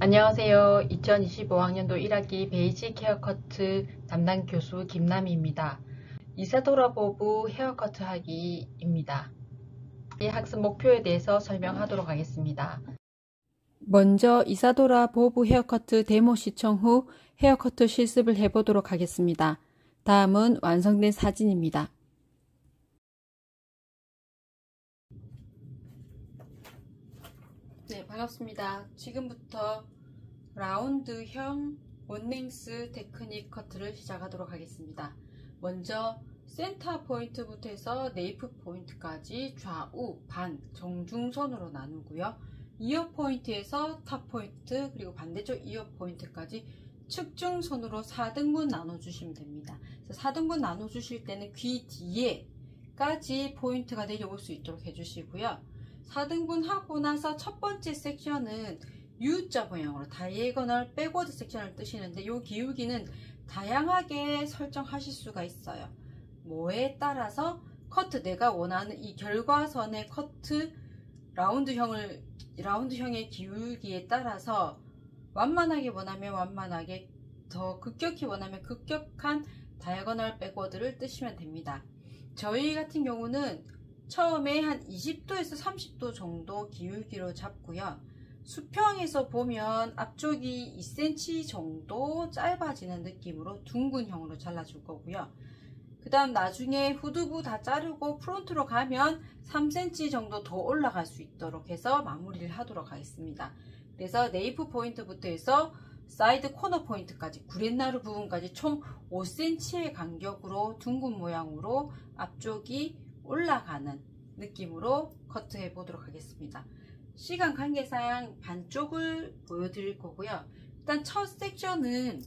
안녕하세요. 2025학년도 1학기 베이직 헤어커트 담당 교수 김남희입니다. 이사도라 보부 헤어커트 하기입니다. 이 학습 목표에 대해서 설명하도록 하겠습니다. 먼저 이사도라 보부 헤어커트 데모 시청 후 헤어커트 실습을 해보도록 하겠습니다. 다음은 완성된 사진입니다. 네, 반갑습니다. 지금부터 라운드형 원랭스 테크닉 커트를 시작하도록 하겠습니다. 먼저 센터 포인트부터 해서 네이프 포인트까지 좌우, 반, 정중선으로 나누고요. 이어 포인트에서 탑 포인트 그리고 반대쪽 이어 포인트까지 측중선으로 4등분 나눠주시면 됩니다. 4등분 나눠주실 때는 귀 뒤에까지 포인트가 내려올 수 있도록 해주시고요. 4등분 하고 나서 첫 번째 섹션은 U자 모양으로 다이애고널 백워드 섹션을 뜨시는데 이 기울기는 다양하게 설정하실 수가 있어요. 뭐에 따라서 커트, 내가 원하는 이 결과선의 커트 라운드형의 기울기에 따라서 완만하게 원하면 완만하게, 더 급격히 원하면 급격한 다이애고널 백워드를 뜨시면 됩니다. 저희 같은 경우는 처음에 한 20도에서 30도 정도 기울기로 잡고요. 수평에서 보면 앞쪽이 2cm 정도 짧아지는 느낌으로 둥근형으로 잘라줄 거고요. 그 다음 나중에 후두부 다 자르고 프론트로 가면 3cm 정도 더 올라갈 수 있도록 해서 마무리를 하도록 하겠습니다. 그래서 네이프 포인트부터 해서 사이드 코너 포인트까지, 구렛나루 부분까지 총 5cm의 간격으로 둥근 모양으로 앞쪽이 올라가는 느낌으로 커트해 보도록 하겠습니다. 시간 관계상 반쪽을 보여드릴 거고요. 일단 첫 섹션은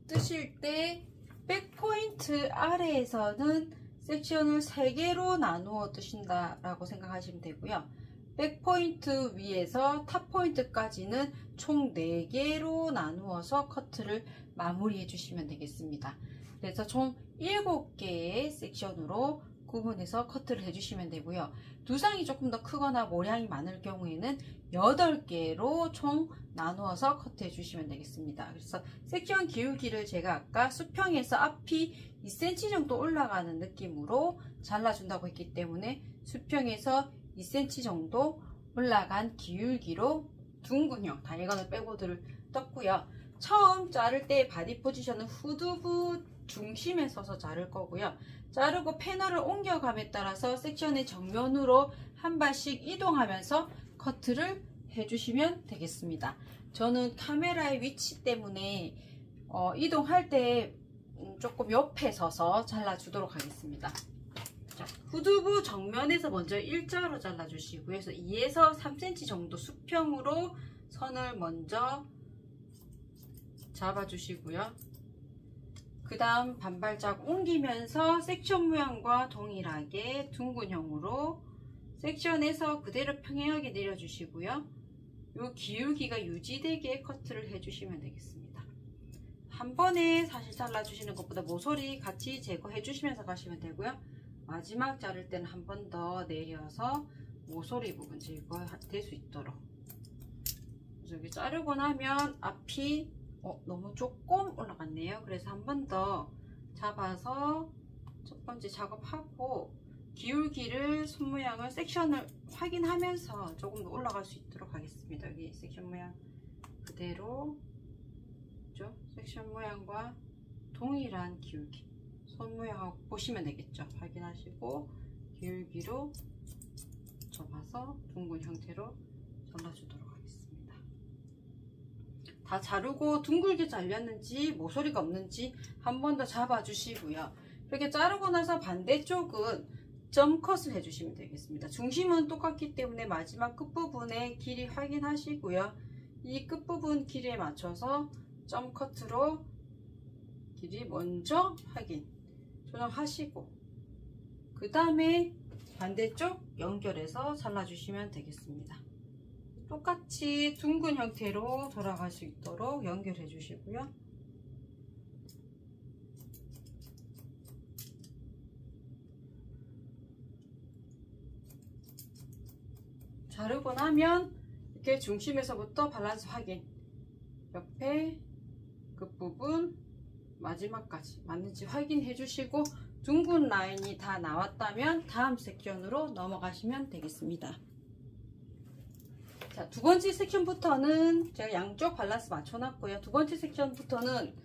뜨실 때 백포인트 아래에서는 섹션을 3개로 나누어 뜨신다라고 생각하시면 되고요. 백포인트 위에서 탑포인트까지는 총 4개로 나누어서 커트를 마무리해 주시면 되겠습니다. 그래서 총 7개의 섹션으로 구분해서 커트를 해주시면 되고요. 두상이 조금 더 크거나 모량이 많을 경우에는 8개로 총 나누어서 커트해 주시면 되겠습니다. 그래서 섹션 기울기를 제가 아까 수평에서 앞이 2cm 정도 올라가는 느낌으로 잘라준다고 했기 때문에 수평에서 2cm 정도 올라간 기울기로 둥근형 다이애고널 백워드를 떴고요. 처음 자를 때 바디 포지션은 후두부 중심에 서서 자를 거고요. 자르고 패널을 옮겨감에 따라서 섹션의 정면으로 한 발씩 이동하면서 커트를 해주시면 되겠습니다. 저는 카메라의 위치 때문에 이동할 때 조금 옆에 서서 잘라주도록 하겠습니다. 자, 후두부 정면에서 먼저 일자로 잘라주시고요. 그래서 2에서 3cm 정도 수평으로 선을 먼저 잡아주시고요. 그 다음 반발짝 옮기면서 섹션 모양과 동일하게 둥근형으로 섹션에서 그대로 평행하게 내려주시고요. 이 기울기가 유지되게 커트를 해주시면 되겠습니다. 한 번에 사실 잘라주시는 것보다 모서리 같이 제거해 주시면서 가시면 되고요. 마지막 자를 때는 한 번 더 내려서 모서리 부분 제거될 수 있도록. 그래서 여기 자르고 나면 앞이 너무 조금 올라갔네요. 그래서 한 번 더 잡아서 첫 번째 작업하고 기울기를 손 모양을 섹션을 확인하면서 조금 더 올라갈 수 있도록 하겠습니다. 여기 섹션 모양 그대로 그죠? 섹션 모양과 동일한 기울기 손 모양하고 보시면 되겠죠. 확인하시고 기울기로 접어서 둥근 형태로 잘라주도록 하겠습니다. 다 자르고 둥글게 잘렸는지 모서리가 없는지 한 번 더 잡아주시고요. 이렇게 자르고 나서 반대쪽은 점컷을 해주시면 되겠습니다. 중심은 똑같기 때문에 마지막 끝부분의 길이 확인하시고요. 이 끝부분 길이에 맞춰서 점커트로 길이 먼저 확인, 조정하시고 그 다음에 반대쪽 연결해서 잘라주시면 되겠습니다. 똑같이 둥근 형태로 돌아갈 수 있도록 연결해 주시고요. 자르고 나면 이렇게 중심에서부터 밸런스 확인, 옆에 끝부분 마지막까지 맞는지 확인해 주시고 둥근 라인이 다 나왔다면 다음 섹션으로 넘어가시면 되겠습니다. 자, 두 번째 섹션부터는 제가 양쪽 밸런스 맞춰놨고요. 두 번째 섹션부터는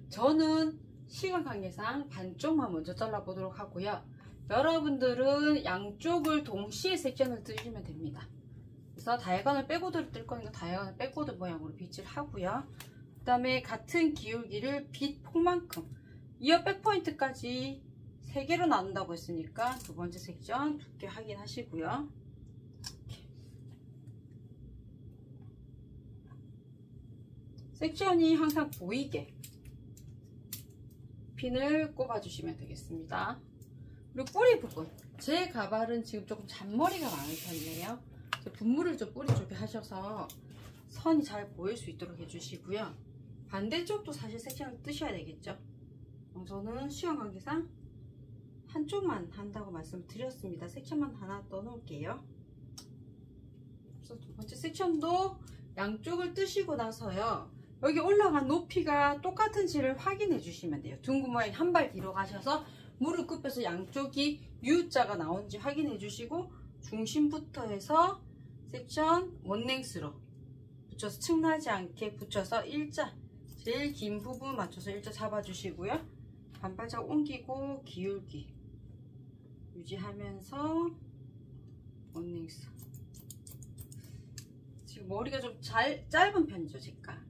저는 시간 관계상 반쪽만 먼저 잘라보도록 하고요. 여러분들은 양쪽을 동시에 섹션을 뜨시면 됩니다. 그래서 다이아곤을 빼고도 뜰 거니까 다이아곤을 빼고도 모양으로 빗질 하고요. 그 다음에 같은 기울기를 빗 폭만큼 이어 백포인트까지 3개로 나눈다고 했으니까 두 번째 섹션 두께 확인하시고요. 섹션이 항상 보이게 핀을 꼽아주시면 되겠습니다. 그리고 뿌리 부분, 제 가발은 지금 조금 잔머리가 많은 편이에요. 분무를 좀 뿌리 쪽에 하셔서 선이 잘 보일 수 있도록 해주시고요. 반대쪽도 사실 섹션을 뜨셔야 되겠죠. 저는 시간 관계상 한쪽만 한다고 말씀을 드렸습니다. 섹션만 하나 떠놓을게요. 그래서 두 번째 섹션도 양쪽을 뜨시고 나서요, 여기 올라간 높이가 똑같은지를 확인해 주시면 돼요. 둥근 모양 한 발 뒤로 가셔서 무릎 굽혀서 양쪽이 U자가 나온지 확인해 주시고 중심부터 해서 섹션 원랭스로 붙여서 층나지 않게 붙여서 일자, 제일 긴 부분 맞춰서 일자 잡아주시고요. 반발짝 옮기고 기울기 유지하면서 원랭스. 지금 머리가 좀 짧은 편이죠.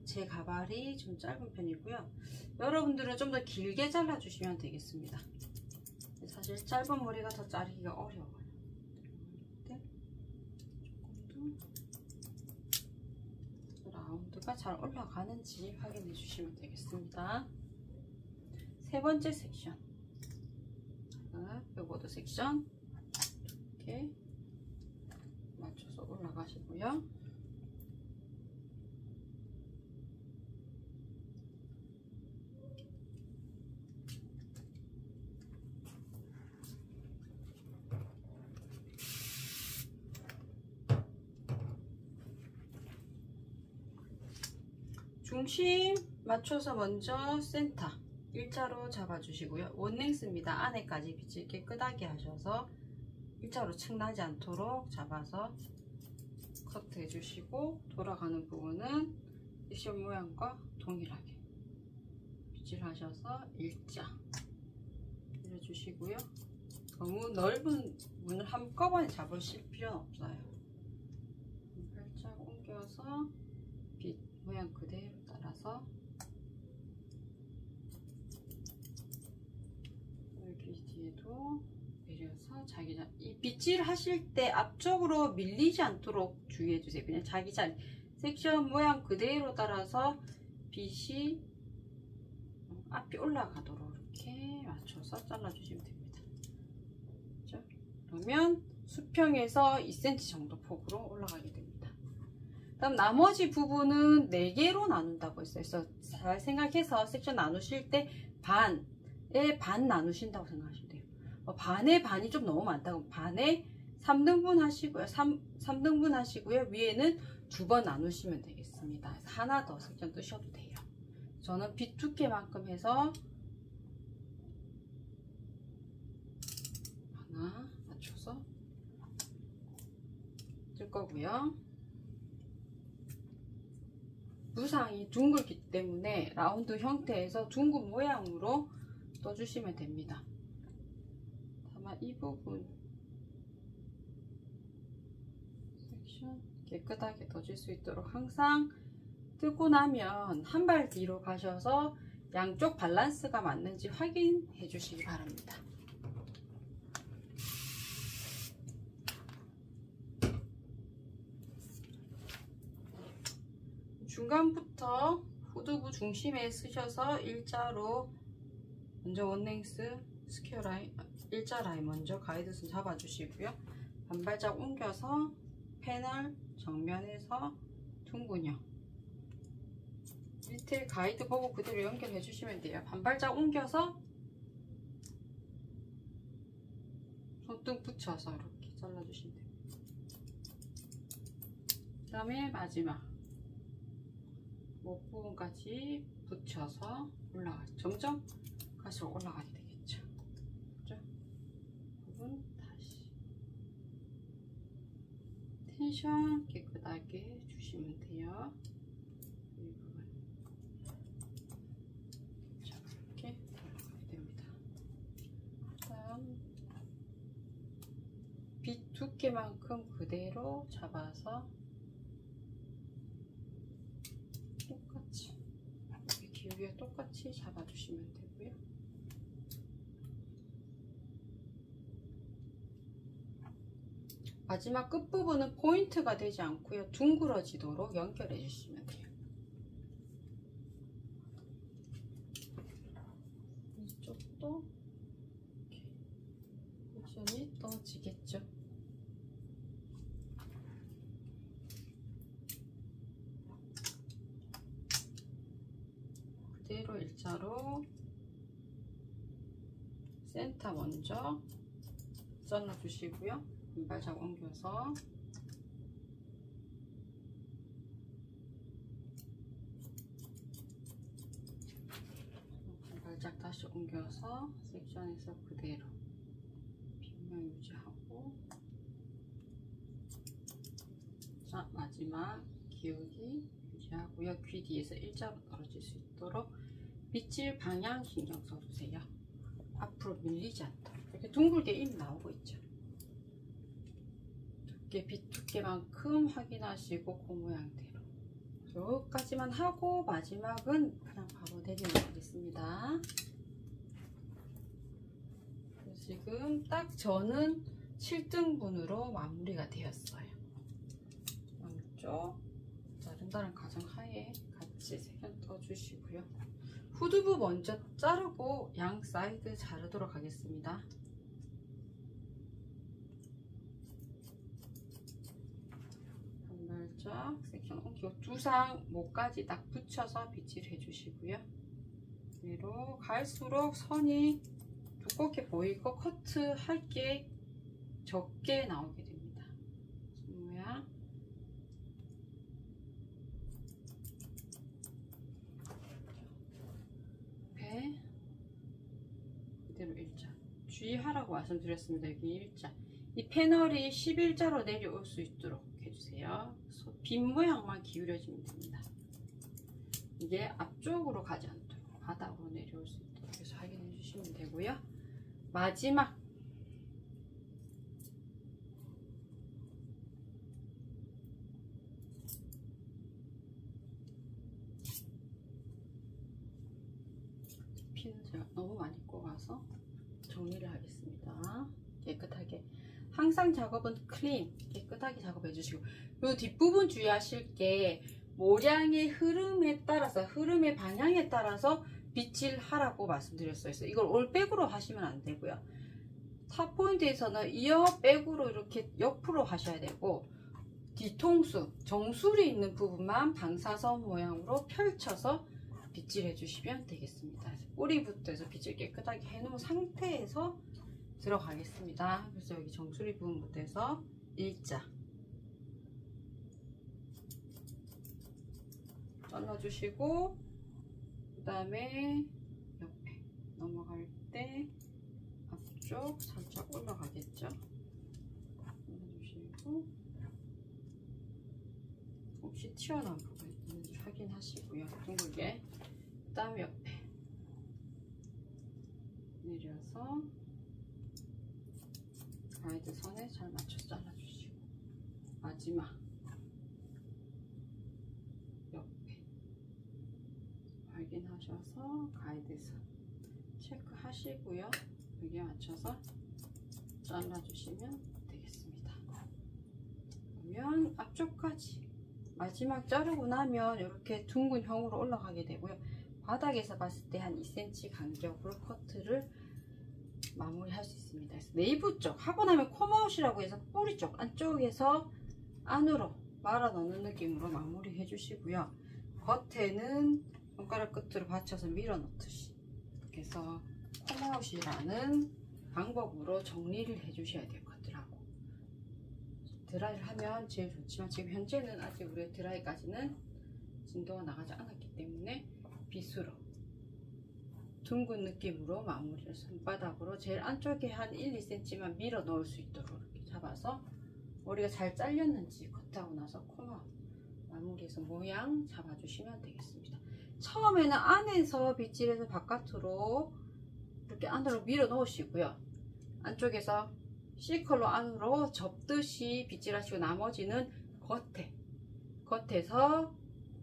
제 가발이 좀 짧은 편이고요. 여러분들은 좀 더 길게 잘라주시면 되겠습니다. 사실 짧은 머리가 더 자르기가 어려워요. 조금 더 라운드가 잘 올라가는지 확인해 주시면 되겠습니다. 세 번째 섹션, 백워드 섹션 이렇게 맞춰서 올라가시고요. 중심 맞춰서 먼저 센터 일자로 잡아주시고요. 원랭스입니다. 안에까지 빗질 깨끗하게 하셔서 일자로 층나지 않도록 잡아서 커트 해주시고, 돌아가는 부분은 섹션 모양과 동일하게 빗질하셔서 일자 해주시고요. 너무 넓은 문을 한꺼번에 잡으실 필요는 없어요. 살짝 옮겨서 빗 모양 그대로 따라서 여기 뒤에도 내려서 이 빗질 하실 때 앞쪽으로 밀리지 않도록 주의해 주세요. 그냥 자기 자리 섹션 모양 그대로 따라서 빗이 앞이 올라가도록 이렇게 맞춰서 잘라주시면 됩니다. 그렇죠? 그러면 수평에서 2cm 정도 폭으로 올라가게 됩니다. 그다음 나머지 부분은 4개로 나눈다고 했어요. 그래서 잘 생각해서 섹션 나누실 때 반에 반 나누신다고 생각하시면 돼요. 반에 반이 좀 너무 많다고 반에 3등분 하시고요. 3등분 하시고요. 위에는 2번 나누시면 되겠습니다. 하나 더 섹션 뜨셔도 돼요. 저는 빗 두께만큼 해서 하나 맞춰서 뜰 거고요. 무상이 둥글기 때문에 라운드 형태에서 둥근 모양으로 떠주시면 됩니다. 다만 이 부분 섹션 깨끗하게 떠줄 수 있도록 항상 뜨고 나면 한 발 뒤로 가셔서 양쪽 밸런스가 맞는지 확인해 주시기 바랍니다. 중간부터 후두부 중심에 쓰셔서 일자로 먼저 원랭스 스퀘어 라인, 일자 라인 먼저 가이드선 잡아주시고요. 반발짝 옮겨서 패널 정면에서 둥근형 밑에 가이드 보고 그대로 연결해 주시면 돼요. 반발짝 옮겨서 손등 붙여서 이렇게 잘라주시면 됩니다. 그 다음에 마지막 목 부분까지 붙여서 점점 갈수록 올라가게 되겠죠. 그죠? 부분 다시 텐션 깨끗하게 주시면 돼요. 이 부분 자, 이렇게 올라가게 됩니다. 다음 빗 두께만큼 그대로 잡아서 똑같이 이렇게 기울여 똑같이 잡아주시면 되고요. 마지막 끝부분은 포인트가 되지 않고요. 둥그러지도록 연결해 주시면 돼요. 이쪽도 이렇게 포지션이 떠지겠죠. 그대로 일자로 센터 먼저 잘라 주시고요. 왼발짝 옮겨서 왼발짝 다시 옮겨서 섹션에서 그대로 빗면 유지하고, 자 마지막 기울기 유지하고요. 귀 뒤에서 일자로 떨어질 수 있도록 빗질 방향 신경 써주세요. 앞으로 밀리지 않도록. 이렇게 둥글게 입 나오고 있죠. 빗 두께만큼 확인하시고 그 모양대로 여기까지만 하고 마지막은 그냥 바로 내려놓겠습니다. 지금 딱 저는 7등분으로 마무리가 되었어요. 양쪽 다른 가정 하에 같이 색연 떠주시고요. 후두부 먼저 자르고 양 사이드 자르도록 하겠습니다. 살짝 섹션 옮기고 두상 목까지 딱 붙여서 빗질 해주시고요. 위로 갈수록 선이 두껍게 보이고 커트 할 게 적게 나오게 됩니다. 모양 배 그대로 일자 주의하라고 말씀드렸습니다. 여기 일자, 이 패널이 11자로 내려올 수 있도록 해주세요. 빗 모양만 기울여지면 됩니다. 이게 앞쪽으로 가지 않도록 바닥으로 내려올 수 있도록 해서 확인해 주시면 되고요. 마지막 핀을 제가 너무 많이 꼽아서 정리를 하겠습니다. 깨끗하게. 항상 작업은 클린, 깨끗하게 작업해 주시고, 이 뒷부분 주의하실 게 모량의 흐름에 따라서, 흐름의 방향에 따라서 빗질 하라고 말씀드렸어요. 이걸 올백으로 하시면 안 되고요. 탑 포인트에서는 이어 백으로 이렇게 옆으로 하셔야 되고, 뒤통수, 정수리 있는 부분만 방사선 모양으로 펼쳐서 빗질해 주시면 되겠습니다. 뿌리부터 해서 빗질 깨끗하게 해놓은 상태에서 들어가겠습니다. 그래서 여기 정수리 부분부터 해서 일자 잘라주시고, 그 다음에 옆에 넘어갈 때 앞쪽 살짝 올라가겠죠. 올려주시고, 혹시 튀어나온 부분 있는지 확인하시고요. 둥글게. 그 다음 옆에 내려서 가이드 선에 잘 맞춰서 잘라주시고, 마지막 옆에 확인하셔서 가이드선 체크하시고요. 여기에 맞춰서 잘라주시면 되겠습니다. 그러면 앞쪽까지 마지막 자르고 나면 이렇게 둥근 형으로 올라가게 되고요. 바닥에서 봤을 때 한 2cm 간격으로 커트를 마무리할 수 있습니다. 그래서 네이브 쪽 하고 나면 콤아웃이라고 해서 뿌리 쪽 안쪽에서 안으로 말아 넣는 느낌으로 마무리 해주시고요. 겉에는 손가락 끝으로 받쳐서 밀어 넣듯이 이렇게 해서 콤아웃이라는 방법으로 정리를 해주셔야 돼요. 겉들하고 드라이를 하면 제일 좋지만 지금 현재는 아직 우리 드라이까지는 진도가 나가지 않았기 때문에 빗으로 둥근 느낌으로 마무리를 손바닥으로 제일 안쪽에 한 1, 2cm만 밀어 넣을 수 있도록 이렇게 잡아서 머리가 잘 잘렸는지 컷하고 나서 코너 마무리해서 모양 잡아주시면 되겠습니다. 처음에는 안에서 빗질해서 바깥으로 이렇게 안으로 밀어 넣으시고요. 안쪽에서 C컬러 안으로 접듯이 빗질하시고 나머지는 겉에서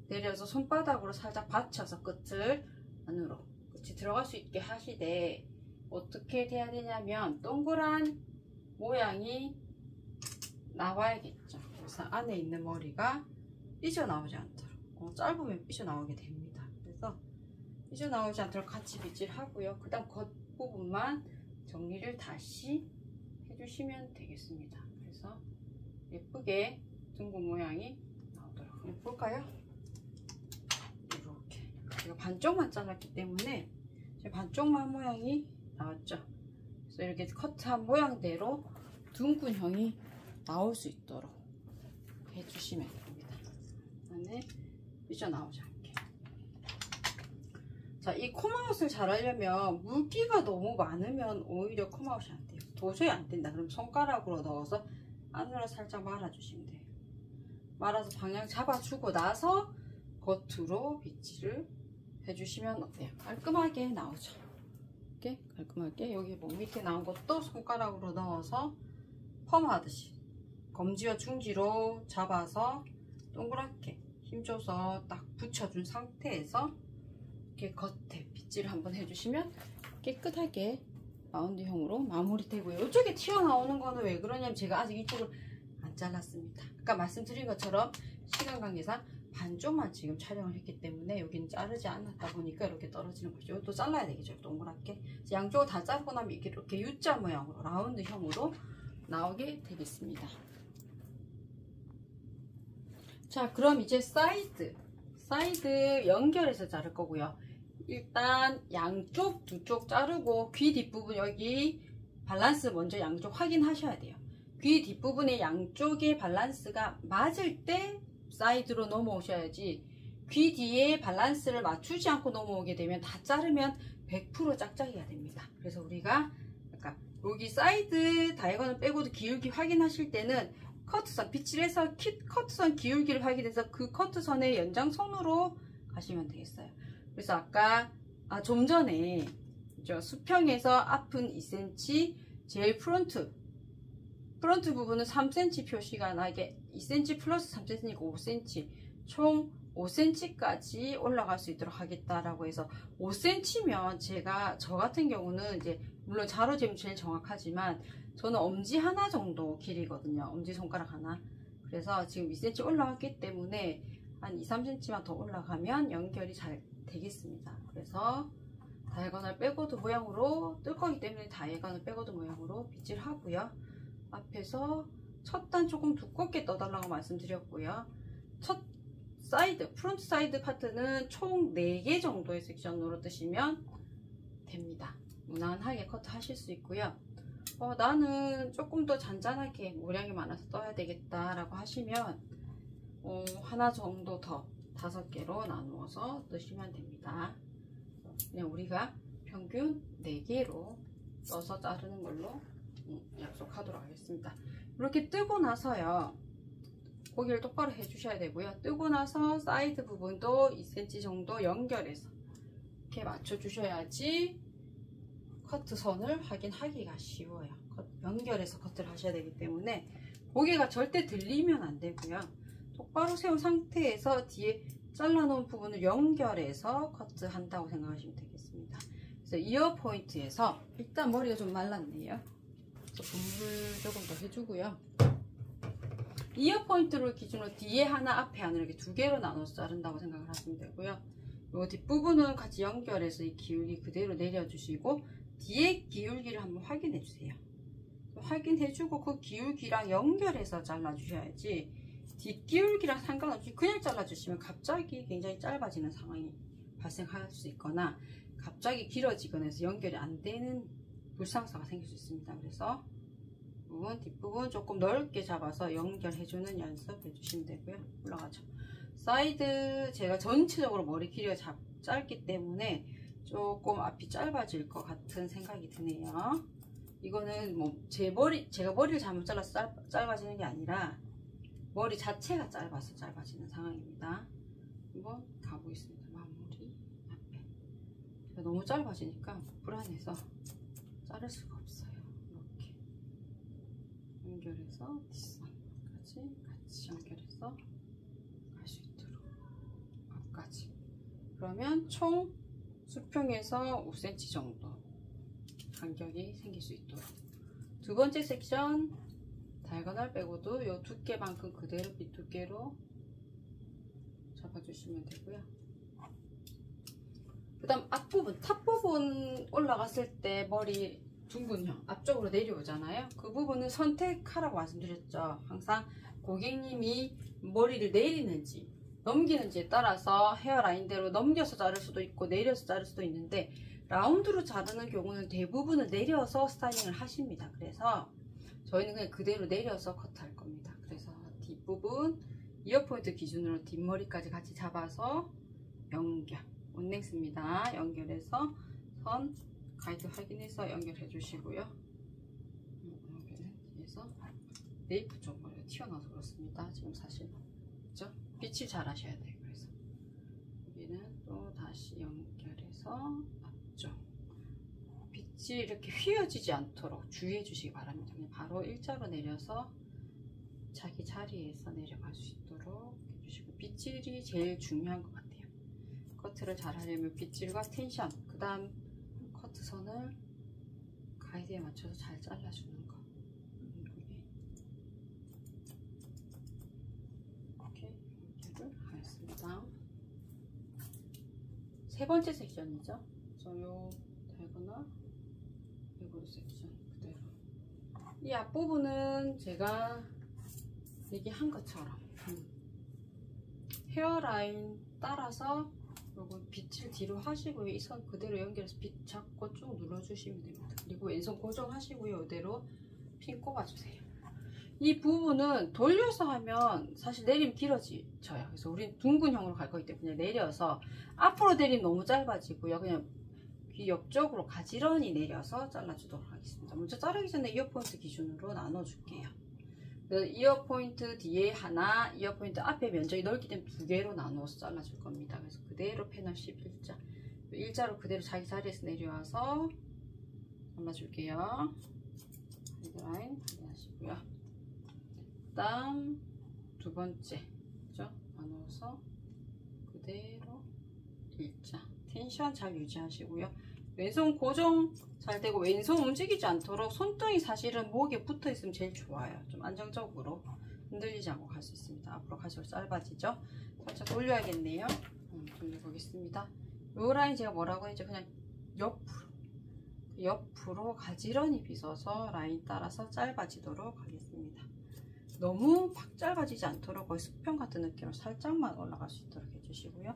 내려서 손바닥으로 살짝 받쳐서 끝을 안으로 끝이 들어갈 수 있게 하시되 어떻게 돼야 되냐면 동그란 모양이 나와야겠죠. 그래서 안에 있는 머리가 삐져나오지 않도록 짧으면 삐져나오게 됩니다. 그래서 삐져나오지 않도록 같이 빗질하고요. 그 다음 겉부분만 정리를 다시 해주시면 되겠습니다. 그래서 예쁘게 둥근 모양이 나오도록 볼까요? 이렇게 제가 반쪽만 잘랐기 때문에 제 반쪽만 모양이 나왔죠. 그래서 이렇게 커트한 모양대로 둥근형이 나올 수 있도록 해주시면 됩니다. 안에 삐져나오지 않게. 자, 이 콤아웃을 잘 하려면 물기가 너무 많으면 오히려 콤아웃이 안 돼요. 도저히 안 된다. 그럼 손가락으로 넣어서 안으로 살짝 말아주시면 돼요. 말아서 방향 잡아주고 나서 겉으로 빗질을 해주시면 어때요? 깔끔하게 나오죠. 이렇게 깔끔하게 여기 목 밑에 나온 것도 손가락으로 넣어서 펌하듯이 검지와 중지로 잡아서 동그랗게 힘줘서 딱 붙여준 상태에서 이렇게 겉에 빗질을 한번 해주시면 깨끗하게 라운드형으로 마무리되고요. 이쪽에 튀어나오는 거는 왜 그러냐면 제가 아직 이쪽을 안 잘랐습니다. 아까 말씀드린 것처럼 시간 관계상 반쪽만 지금 촬영을 했기 때문에 여기는 자르지 않았다 보니까 이렇게 떨어지는 거죠. 이것도 잘라야 되겠죠. 동그랗게. 양쪽을 다 자르고 나면 이렇게 U자 모양으로 라운드형으로 나오게 되겠습니다. 자, 그럼 이제 사이드 연결해서 자를 거고요. 일단 양쪽 두 쪽 자르고 귀 뒷부분 여기 밸런스 먼저 양쪽 확인하셔야 돼요. 귀 뒷부분의 양쪽의 밸런스가 맞을 때 사이드로 넘어오셔야지 귀 뒤에 밸런스를 맞추지 않고 넘어오게 되면 다 자르면 100% 짝짝이가 됩니다. 그래서 우리가 약간 여기 사이드 다이아곤을 빼고도 기울기 확인하실 때는 커트선 빗질해서 커트선 기울기를 확인해서 그 커트선의 연장선으로 가시면 되겠어요. 그래서 아까 좀 전에 수평에서 앞은 2cm 제일 프론트 부분은 3cm 표시가 나게 2cm 플러스 3cm니까 5cm 총 5cm까지 올라갈 수 있도록 하겠다라고 해서 5cm면 저 같은 경우는 이제 물론 자로 재면 제일 정확하지만 저는 엄지 하나 정도 길이거든요. 엄지손가락 하나. 그래서 지금 2cm 올라왔기 때문에 한 2, 3cm만 더 올라가면 연결이 잘 되겠습니다. 그래서 다이아곤을 빼고도 모양으로 뜰 거기 때문에 다이아곤을 빼고도 모양으로 빗질하고요. 앞에서 첫 단 조금 두껍게 떠달라고 말씀드렸고요. 첫 사이드, 프론트 사이드 파트는 총 4개 정도의 섹션으로 뜨시면 됩니다. 무난하게 커트 하실 수 있고요. 나는 조금 더 잔잔하게 모량이 많아서 떠야 되겠다 라고 하시면 하나 정도 더 5개로 나누어서 뜨시면 됩니다. 그냥 우리가 평균 4개로 떠서 자르는 걸로 약속하도록 하겠습니다. 이렇게 뜨고 나서요, 고기를 똑바로 해주셔야 되고요. 뜨고 나서 사이드 부분도 2cm 정도 연결해서 이렇게 맞춰주셔야지 커트선을 확인하기가 쉬워요. 연결해서 커트를 하셔야 되기 때문에 고개가 절대 들리면 안 되고요. 똑바로 세운 상태에서 뒤에 잘라놓은 부분을 연결해서 커트한다고 생각하시면 되겠습니다. 그래서 이어 포인트에서 일단 머리가 좀 말랐네요. 그래서 분물 조금 더 해주고요. 이어 포인트를 기준으로 뒤에 하나, 앞에 하나 이렇게 2개로 나눠서 자른다고 생각을 하시면 되고요. 이 뒷부분은 같이 연결해서 이 기울기 그대로 내려주시고 뒤에 기울기를 한번 확인해 주세요. 확인해주고 그 기울기랑 연결해서 잘라주셔야지 뒷기울기랑 상관없이 그냥 잘라주시면 갑자기 굉장히 짧아지는 상황이 발생할 수 있거나 갑자기 길어지거나 해서 연결이 안 되는 불상사가 생길 수 있습니다. 그래서 뒷부분 조금 넓게 잡아서 연결해주는 연습 해주시면 되고요. 올라가죠. 사이드 제가 전체적으로 머리 길이가 짧기 때문에 조금 앞이 짧아질 것 같은 생각이 드네요. 이거는 뭐 제가 머리를 잘못 잘라서 짧아지는 게 아니라 머리 자체가 짧아서 짧아지는 상황입니다. 한번 가보겠습니다. 마무리 앞에 제가 너무 짧아지니까 불안해서 자를 수가 없어요. 이렇게 연결해서 뒷선까지 같이 연결해서 갈 수 있도록 앞까지. 그러면 총 수평에서 5cm 정도 간격이 생길 수 있도록. 두 번째 섹션 다이거널 빼고도 이 두께만큼 그대로 빗두께로 잡아주시면 되고요. 그 다음 앞부분, 탑 부분 올라갔을 때 머리 둥근형 앞쪽으로 내려오잖아요. 그 부분은 선택하라고 말씀드렸죠. 항상 고객님이 머리를 내리는지 넘기는지에 따라서 헤어라인대로 넘겨서 자를 수도 있고 내려서 자를 수도 있는데, 라운드로 자르는 경우는 대부분은 내려서 스타일링을 하십니다. 그래서 저희는 그냥 그대로 내려서 커트할 겁니다. 그래서 뒷부분 이어포인트 기준으로 뒷머리까지 같이 잡아서 연결, 온넥스입니다. 연결해서 선 가이드 확인해서 연결해 주시고요. 여기는 뒤에서 네이프 쪽으로 튀어나와서 그렇습니다. 지금 사실 그렇죠? 빛을 잘 하셔야 돼요. 그래서 여기는 또 다시 연결해서 앞쪽 빛이 이렇게 휘어지지 않도록 주의해 주시기 바랍니다. 그냥 바로 일자로 내려서 자기 자리에서 내려갈 수 있도록 해주시고, 빗질이 제일 중요한 것 같아요. 커트를 잘 하려면 빗질과 텐션, 그 다음 커트선을 가이드에 맞춰서 잘 잘라주는 거. 이렇게 연결을 하였습니다. 세 번째 섹션이죠. 요 다이거널 이거 섹션 그대로. 이 앞부분은 제가 얘기한 것처럼 헤어라인 따라서 요거 빗을 뒤로 하시고요. 이 선 그대로 연결해서 빗 잡고 쭉 눌러주시면 됩니다. 그리고 왼손 고정하시고요. 이대로 핀 꼽아주세요. 이 부분은 돌려서 하면 사실 내리면 길어져요. 그래서 우리는 둥근형으로 갈 거기 때문에 내려서 앞으로 내리면 너무 짧아지고요. 그냥 귀 옆쪽으로 가지런히 내려서 잘라주도록 하겠습니다. 먼저 자르기 전에 이어포인트 기준으로 나눠줄게요. 이어포인트 뒤에 하나, 이어포인트 앞에 면적이 넓기 때문에 두 개로 나누어서 잘라줄 겁니다. 그래서 그대로 패널 11자 일자로 그대로 자기 자리에서 내려와서 잘라줄게요. 헤드라인 확인하시고요. 그 다음 두 번째 그죠? 나누어서 그대로 일자 텐션 잘 유지하시고요. 왼손 고정 잘 되고 왼손 움직이지 않도록 손등이 사실은 목에 붙어 있으면 제일 좋아요. 좀 안정적으로 흔들리지 않고 갈 수 있습니다. 앞으로 갈수록 짧아지죠. 살짝 돌려야겠네요. 돌려보겠습니다. 요 라인 제가 뭐라고 했죠? 그냥 옆으로 가지런히 빗어서 라인 따라서 짧아지도록 하겠습니다. 너무 팍 짧아지지 않도록 거의 수평 같은 느낌으로 살짝만 올라갈 수 있도록 해주시고요.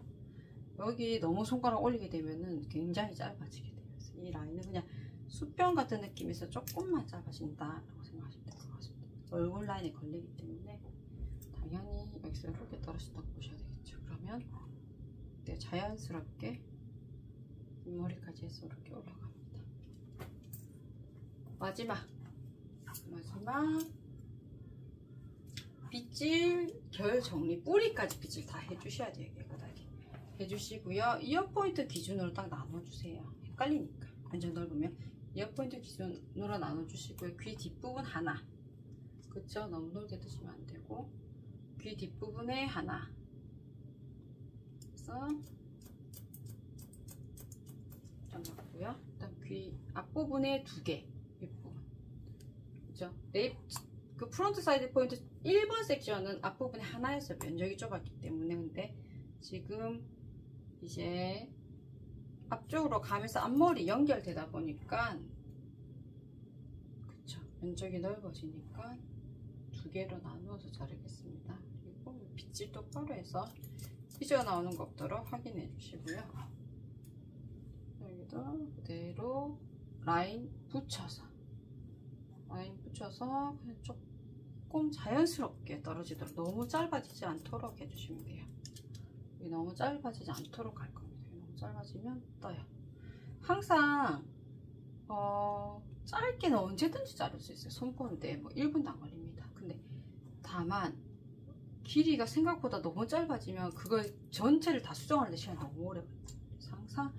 여기 너무 손가락 올리게 되면은 굉장히 짧아지게 돼요. 그래서 이 라인은 그냥 수평 같은 느낌에서 조금만 짧아진다라고 생각하시면 될 것 같습니다. 얼굴 라인에 걸리기 때문에 당연히 여기서 이렇게 떨어진다고 보셔야 되겠죠. 그러면 네, 자연스럽게 뒷머리까지 해서 이렇게 올라갑니다. 마지막 빗질 결 정리, 뿌리까지 빗질 다 해주셔야 돼요. 깨끗하게 해주시고요. 이어포인트 기준으로 딱 나눠주세요. 헷갈리니까 완전 넓으면 이어포인트 기준으로 나눠주시고요. 귀 뒷부분 하나, 그쵸? 너무 넓게 드시면 안 되고 귀 뒷부분에 하나, 그래서 잘랐고요. 일단 귀 앞부분에 두 개, 윗부분, 그죠? 그 프론트 사이드 포인트 1번 섹션은 앞부분에 하나였어요. 면적이 좁았기 때문에. 근데 지금 이제 앞쪽으로 가면서 앞머리 연결되다 보니까 그쵸, 면적이 넓어지니까 두 개로 나누어서 자르겠습니다. 그리고 빗질 똑바로 해서 삐져나오는 거 없도록 확인해 주시고요. 여기도 그대로 라인 붙여서 라인 붙여서 그냥 조금 자연스럽게 떨어지도록, 너무 짧아지지 않도록 해주시면 돼요. 이게 너무 짧아지지 않도록 할 겁니다. 너무 짧아지면 떠요. 항상 짧게는 언제든지 자를 수 있어요. 손보는데 뭐 1분도 안 걸립니다. 근데 다만 길이가 생각보다 너무 짧아지면 그걸 전체를 다 수정하는데 시간이 너무 오래 걸려요. 항상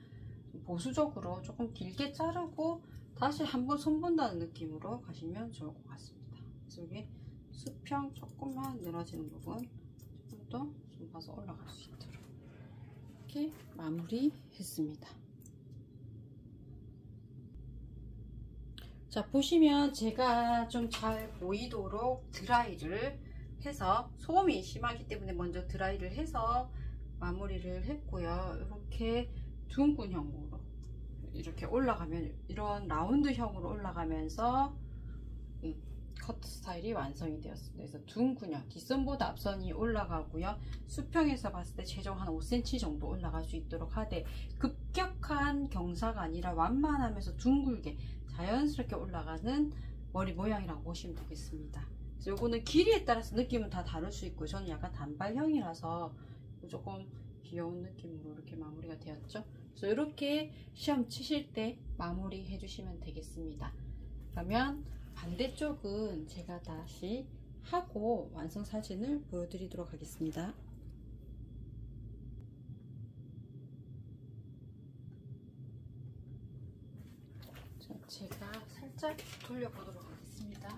보수적으로 조금 길게 자르고 다시 한번 손본다는 느낌으로 가시면 좋을 것 같습니다. 그래서 여기 수평 조금만 늘어지는 부분 조금 더 손봐서 올라갈 수 있도록 이렇게 마무리 했습니다. 자, 보시면 제가 좀 잘 보이도록 드라이를 해서, 소음이 심하기 때문에 먼저 드라이를 해서 마무리를 했고요. 이렇게 둥근형으로 이렇게 올라가면, 이런 라운드형으로 올라가면서 커트 스타일이 완성이 되었습니다. 그래서 둥근형, 뒷선보다 앞선이 올라가고요. 수평에서 봤을 때 최종 한 5cm 정도 올라갈 수 있도록 하되, 급격한 경사가 아니라 완만하면서 둥글게 자연스럽게 올라가는 머리 모양이라고 보시면 되겠습니다. 그래서 요거는 길이에 따라서 느낌은 다 다를 수 있고, 저는 약간 단발형이라서 조금 귀여운 느낌으로 이렇게 마무리가 되었죠. 그래서 이렇게 시험 치실 때 마무리 해주시면 되겠습니다. 그러면 반대쪽은 제가 다시 하고 완성 사진을 보여드리도록 하겠습니다. 자, 제가 살짝 돌려보도록 하겠습니다.